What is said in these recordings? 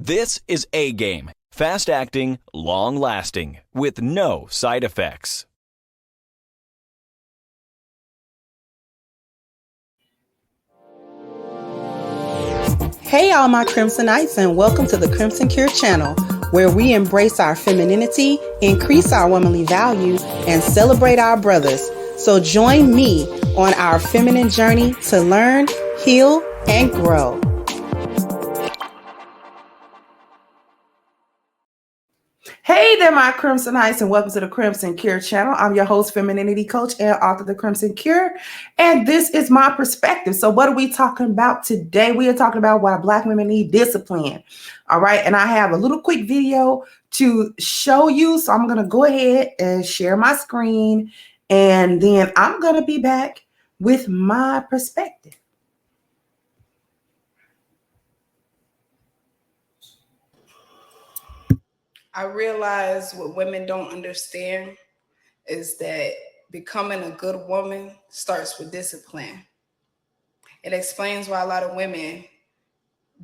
This is A Game. Fast acting, long lasting, with no side effects. Hey all my Crimsonites, and welcome to the Crimson Cure channel, where we embrace our femininity, increase our womanly value, and celebrate our brothers. So join me on our feminine journey to learn, heal, and grow. Hey there, my Crimsonites, and welcome to the Crimson Cure channel. I'm your host, femininity coach, and author of the Crimson Cure, and this is my perspective. So what are we talking about today? We are talking about why Black women need discipline. All right, and I have a little quick video to show you. So I'm going to go ahead and share my screen, and then I'm going to be back with my perspective. I realize what women don't understand is that becoming a good woman starts with discipline. It explains why a lot of women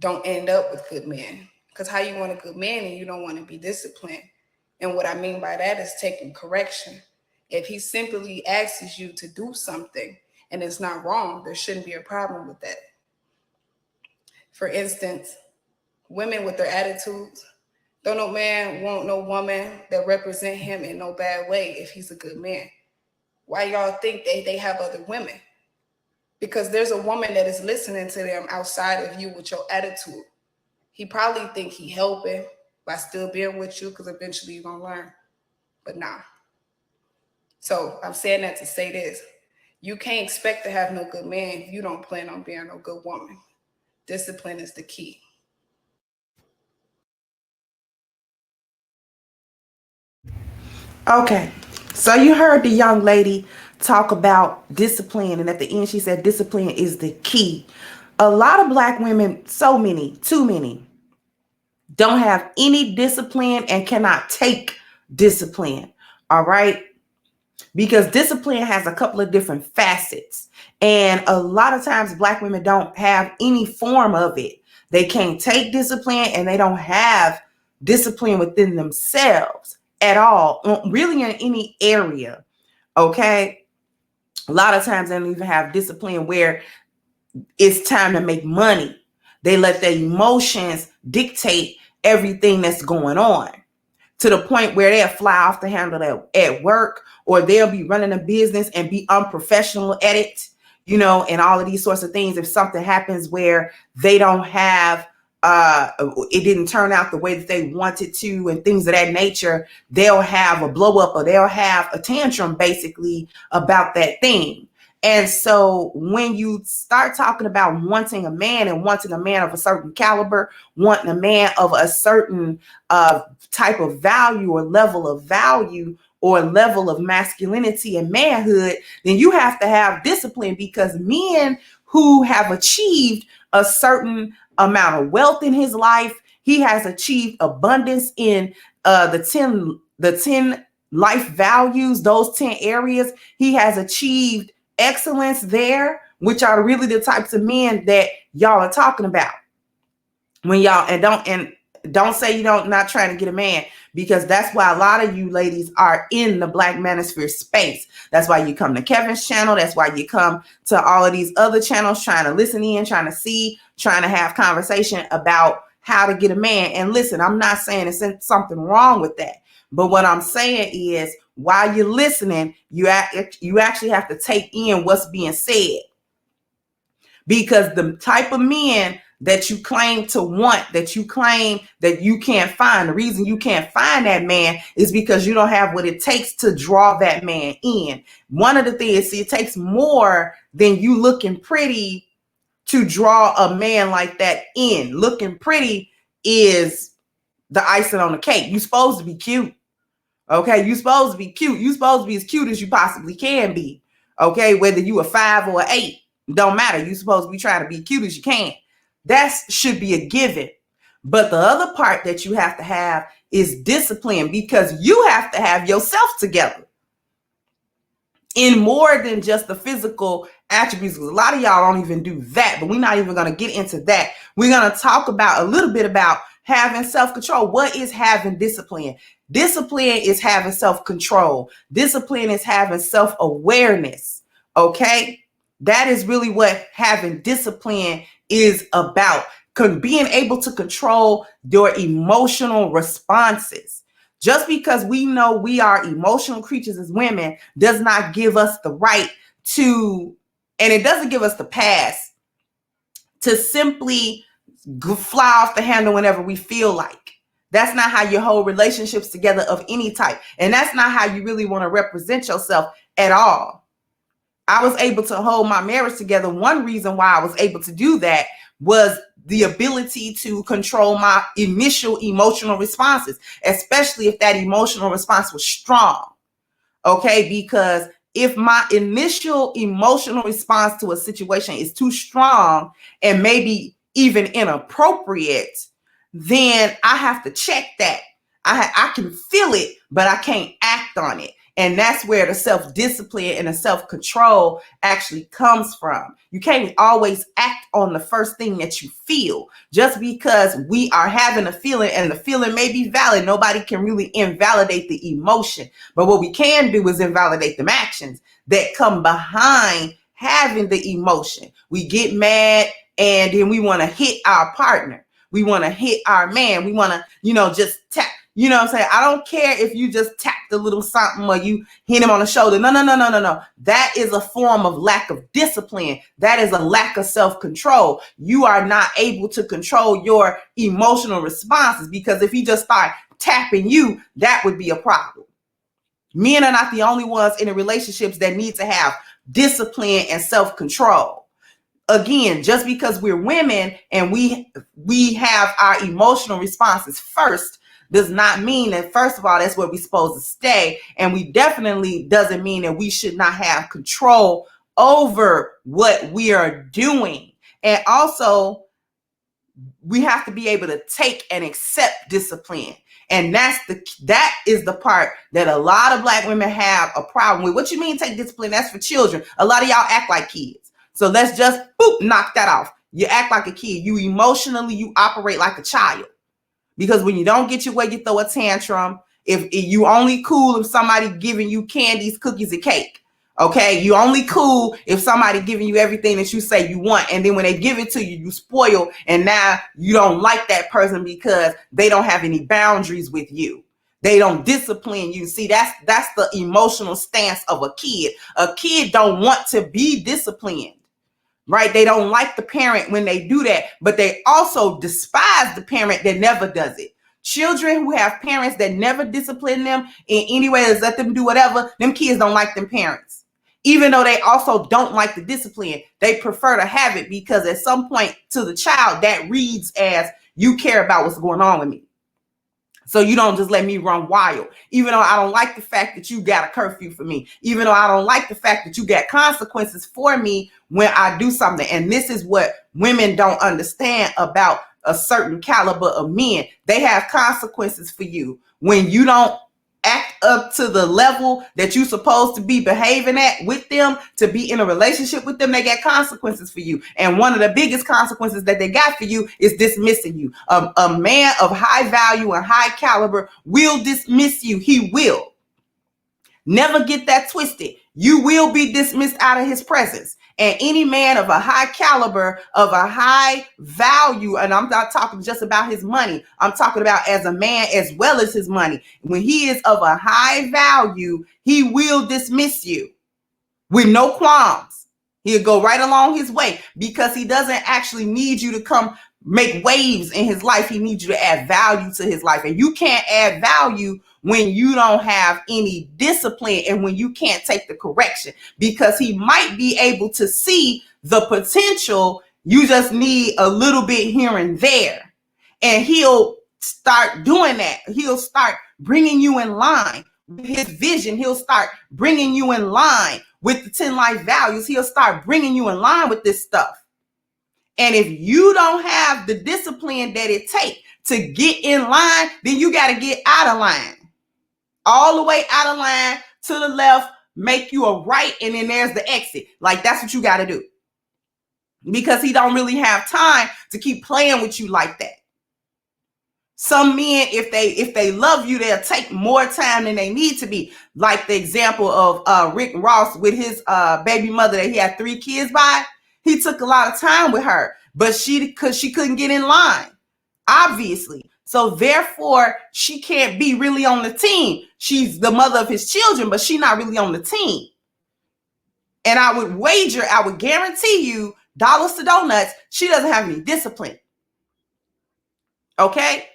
don't end up with good men. Because how you want a good man and you don't want to be disciplined? And what I mean by that is taking correction. If he simply asks you to do something and it's not wrong, there shouldn't be a problem with that. For instance, women with their attitudes, don't no man want no woman that represent him in no bad way if he's a good man. Why y'all think they have other women? Because there's a woman that is listening to them outside of you with your attitude. He probably think he helping by still being with you because eventually you're gonna learn, but nah. So I'm saying that to say this. You can't expect to have no good man if you don't plan on being no good woman. Discipline is the key. Okay, so you heard the young lady talk about discipline, and at the end she said discipline is the key. A lot of Black women, too many, don't have any discipline and cannot take discipline, all right? Because discipline has a couple of different facets, and a lot of times Black women don't have any form of it. They can't take discipline, and they don't have discipline within themselves at all, really in any area, okay? A lot of times they don't even have discipline where it's time to make money. They let their emotions dictate everything that's going on, to the point where they'll fly off the handle at work, or they'll be running a business and be unprofessional at it, and all of these sorts of things. If something happens where they don't have, it didn't turn out the way that they wanted to and things of that nature, they'll have a blow up, or they'll have a tantrum basically about that thing. And so when you start talking about wanting a man, and wanting a man of a certain caliber, wanting a man of a certain type of value or level of value or level of masculinity and manhood, then you have to have discipline, because men who have achieved a certain amount of wealth in his life, he has achieved abundance in the 10 life values, those 10 areas. He has achieved excellence there, which are really the types of men that y'all are talking about. When y'all, and don't say you don't not trying to get a man, because that's why a lot of you ladies are in the Black Manosphere space. That's why you come to Kevin's channel. That's why you come to all of these other channels, trying to listen in, trying to see, trying to have conversation about how to get a man. And listen, I'm not saying there's something wrong with that, but what I'm saying is, while you're listening, you actually have to take in what's being said, because the type of men that you claim to want, that you claim that you can't find, the reason you can't find that man is because you don't have what it takes to draw that man in. One of the things, it takes more than you looking pretty to draw a man like that in. Looking pretty is the icing on the cake. You're supposed to be cute. Okay, you're supposed to be cute. You're supposed to be as cute as you possibly can be. Okay, whether you a 5 or an 8, don't matter. You're supposed to be trying to be cute as you can. That should be a given. But the other part that you have to have is discipline, because you have to have yourself together in more than just the physical attributes. A lot of y'all don't even do that, but we're not even going to get into that. We're going to talk about a little bit about having self-control. What is having discipline? Discipline is having self-control. Discipline is having self-awareness. Okay? That is really what having discipline is about. Being able to control your emotional responses. Just because we know we are emotional creatures as women does not give us the right to, and it doesn't give us the pass to simply fly off the handle whenever we feel like. That's not how you hold relationships together of any type. And that's not how you really want to represent yourself at all. I was able to hold my marriage together. One reason why I was able to do that was the ability to control my initial emotional responses, especially if that emotional response was strong. Okay, because if my initial emotional response to a situation is too strong and maybe even inappropriate, then I have to check that. I can feel it, but I can't act on it. And that's where the self-discipline and the self-control actually comes from. You can't always act on the first thing that you feel. Just because we are having a feeling and the feeling may be valid, nobody can really invalidate the emotion. But what we can do is invalidate the actions that come behind having the emotion. We get mad and then we want to hit our partner. We want to hit our man. We want to, just tap. You know what I'm saying? I don't care if you just tap the little something or you hit him on the shoulder. No. That is a form of lack of discipline. That is a lack of self-control. You are not able to control your emotional responses, because if he just start tapping you, that would be a problem. Men are not the only ones in the relationships that need to have discipline and self-control. Again, just because we're women and we have our emotional responses first does not mean that, first of all, that's where we're supposed to stay. And we definitely doesn't mean that we should not have control over what we are doing. And also, we have to be able to take and accept discipline. And that is the part that a lot of Black women have a problem with. What you mean take discipline? That's for children. A lot of y'all act like kids. So let's just knock that off. You act like a kid. You emotionally, you operate like a child. Because when you don't get your way, you throw a tantrum. If you only cool if somebody giving you candies, cookies, and cake. Okay, you only cool if somebody giving you everything that you say you want. And then when they give it to you, you spoil. And now you don't like that person because they don't have any boundaries with you. They don't discipline you. See, that's the emotional stance of a kid. A kid don't want to be disciplined. Right? They don't like the parent when they do that, but they also despise the parent that never does it. Children who have parents that never discipline them in any way, is let them do whatever, them kids don't like them parents. Even though they also don't like the discipline, they prefer to have it because at some point to the child that reads as you care about what's going on with me. So you don't just let me run wild, even though I don't like the fact that you got a curfew for me, even though I don't like the fact that you got consequences for me when I do something. And this is what women don't understand about a certain caliber of men. They have consequences for you when you don't act up to the level that you're supposed to be behaving at with them, to be in a relationship with them. They got consequences for you. And one of the biggest consequences that they got for you is dismissing you. A man of high value and high caliber will dismiss you. He will. Never get that twisted. You will be dismissed out of his presence. And any man of a high caliber, of a high value, and I'm not talking just about his money, I'm talking about as a man as well as his money. When he is of a high value, he will dismiss you with no qualms. He'll go right along his way because he doesn't actually need you to come make waves in his life. He needs you to add value to his life. And you can't add value when you don't have any discipline and when you can't take the correction, because he might be able to see the potential. You just need a little bit here and there. And he'll start doing that. He'll start bringing you in line with his vision. He'll start bringing you in line with the 10 life values. He'll start bringing you in line with this stuff. And if you don't have the discipline that it takes to get in line, then you got to get out of line. All the way out of line to the left, make you a right, and then there's the exit. Like, that's what you got to do. Because he don't really have time to keep playing with you like that. Some men, if they love you, they'll take more time than they need to be. Like the example of Rick Ross with his baby mother that he had 3 kids by. He took a lot of time with her, but she couldn't get in line, obviously. So therefore, she can't be really on the team. She's the mother of his children, but she's not really on the team. And I would guarantee you, dollars to donuts, she doesn't have any discipline. Okay?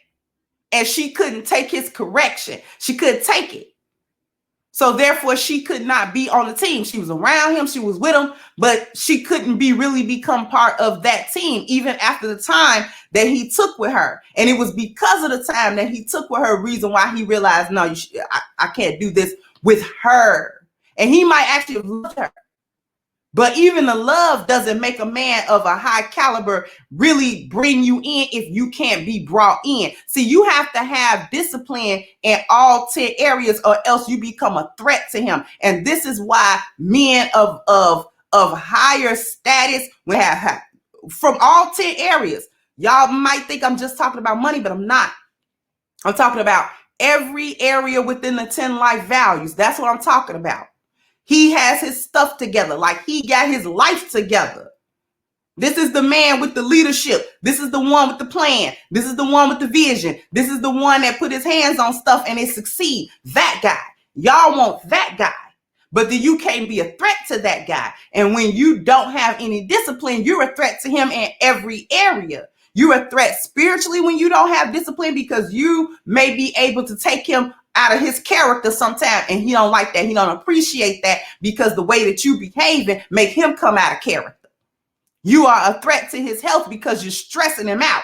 And she couldn't take his correction. She couldn't take it. So therefore, she could not be on the team. She was around him. She was with him, but she couldn't really become part of that team, even after the time that he took with her. And it was because of the time that he took with her reason why he realized, no, I can't do this with her. And he might actually have loved her. But even the love doesn't make a man of a high caliber really bring you in if you can't be brought in. See, you have to have discipline in all 10 areas or else you become a threat to him. And this is why men of higher status will have from all 10 areas. Y'all might think I'm just talking about money, but I'm not. I'm talking about every area within the 10 life values. That's what I'm talking about. He has his stuff together, like he got his life together. This is the man with the leadership. This is the one with the plan. This is the one with the vision. This is the one that put his hands on stuff and it succeed. That guy. Y'all want that guy. But then you can't be a threat to that guy. And when you don't have any discipline, you're a threat to him in every area. You're a threat spiritually when you don't have discipline because you may be able to take him out of his character sometime, and he don't like that. He don't appreciate that because the way that you behaving make him come out of character. You are a threat to his health because you're stressing him out.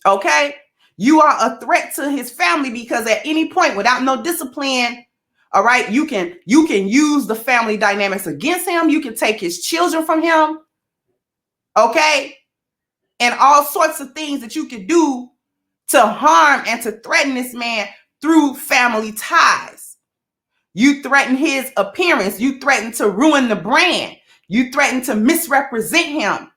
Okay? You are a threat to his family because at any point without no discipline, all right, you can use the family dynamics against him. You can take his children from him. Okay? And all sorts of things that you can do to harm and to threaten this man through family ties. You threaten his appearance. You threaten to ruin the brand. You threaten to misrepresent him,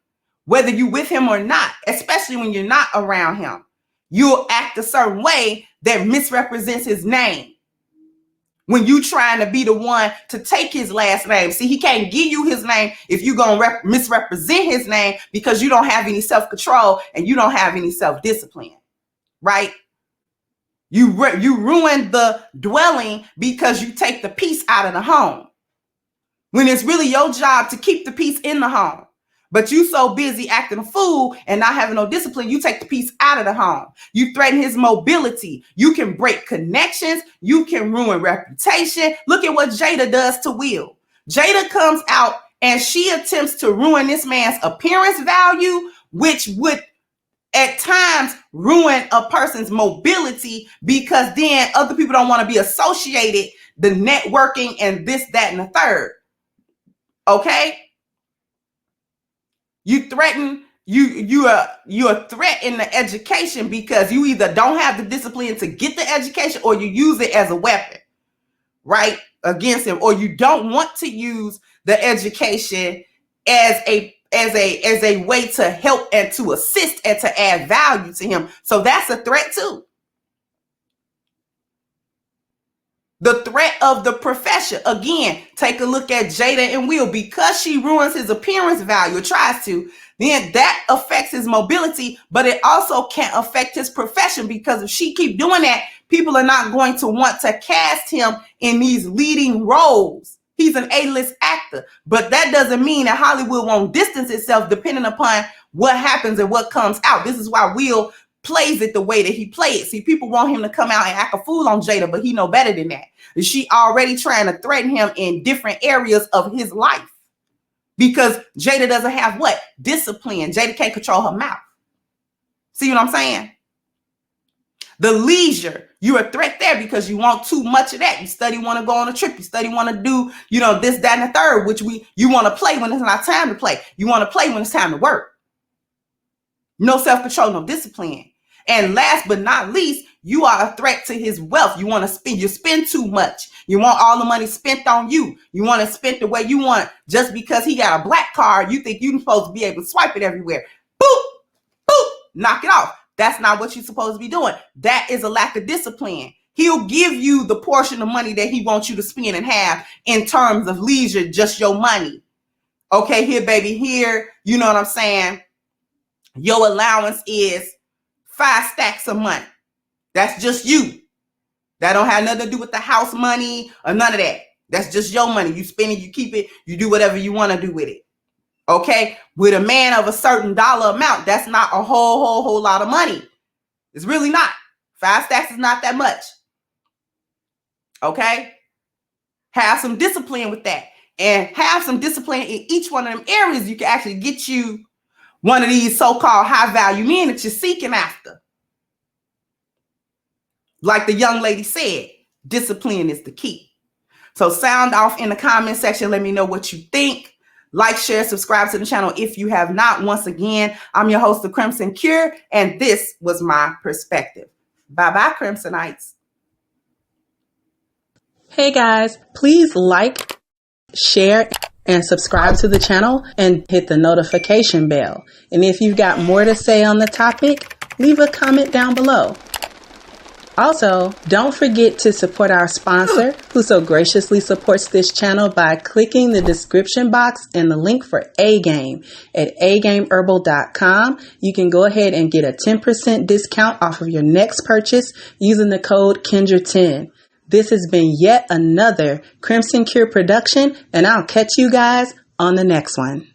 whether you with him or not, especially when you're not around him. You'll act a certain way that misrepresents his name. When you trying to be the one to take his last name. See, he can't give you his name if you're going to misrepresent his name because you don't have any self-control and you don't have any self-discipline, right? You ruin the dwelling because you take the peace out of the home. When it's really your job to keep the peace in the home. But you so busy acting a fool and not having no discipline, you take the peace out of the home. You threaten his mobility. You can break connections. You can ruin reputation. Look at what Jada does to Will. Jada comes out and she attempts to ruin this man's appearance value, which would at times ruin a person's mobility because then other people don't want to be associated, the networking and this, that, and the third. Okay? You threaten, you're a threat in the education because you either don't have the discipline to get the education or you use it as a weapon, right? Against him, or you don't want to use the education as a way to help and to assist and to add value to him. So that's a threat too. The threat of the profession. Again, take a look at Jada and Will. Because she ruins his appearance value, or tries to, then that affects his mobility, but it also can't affect his profession because if she keep doing that, people are not going to want to cast him in these leading roles. He's an A-list actor, but that doesn't mean that Hollywood won't distance itself depending upon what happens and what comes out. This is why Will plays it the way that he plays. See, people want him to come out and act a fool on Jada, but he know better than that. She already trying to threaten him in different areas of his life because Jada doesn't have what? Discipline. Jada can't control her mouth. See what I'm saying? The leisure, you're a threat there because you want too much of that. You study want to go on a trip. You study want to do, this, that, and the third, which you want to play when it's not time to play. You want to play when it's time to work. No self-control, no discipline. And last but not least, you are a threat to his wealth. You spend too much. You want all the money spent on you. You want to spend the way you want. Just because he got a black card, you think you're supposed to be able to swipe it everywhere. Boop, boop, knock it off. That's not what you're supposed to be doing. That is a lack of discipline. He'll give you the portion of money that he wants you to spend and have in terms of leisure, just your money. Okay, here, baby, here, you know what I'm saying? Your allowance is 5 stacks a month. That's just you. That don't have nothing to do with the house money or none of that. That's just your money. You spend it, you keep it, you do whatever you want to do with it. Okay? With a man of a certain dollar amount, that's not a whole lot of money. It's really not. 5 stacks is not that much. Okay? Have some discipline with that. And have some discipline in each one of them areas. You can actually get you one of these so-called high-value men that you're seeking after. Like the young lady said, discipline is the key. So sound off in the comment section. Let me know what you think. Like, share, subscribe to the channel if you have not. Once again, I'm your host, The Crimson Cure, and this was my perspective. Bye-bye, Crimsonites. Hey guys, please like, share, and subscribe to the channel and hit the notification bell. And if you've got more to say on the topic, leave a comment down below. Also, don't forget to support our sponsor who so graciously supports this channel by clicking the description box and the link for A-Game at agameherbal.com. You can go ahead and get a 10% discount off of your next purchase using the code Kendra10. This has been yet another Crimson Cure production, and I'll catch you guys on the next one.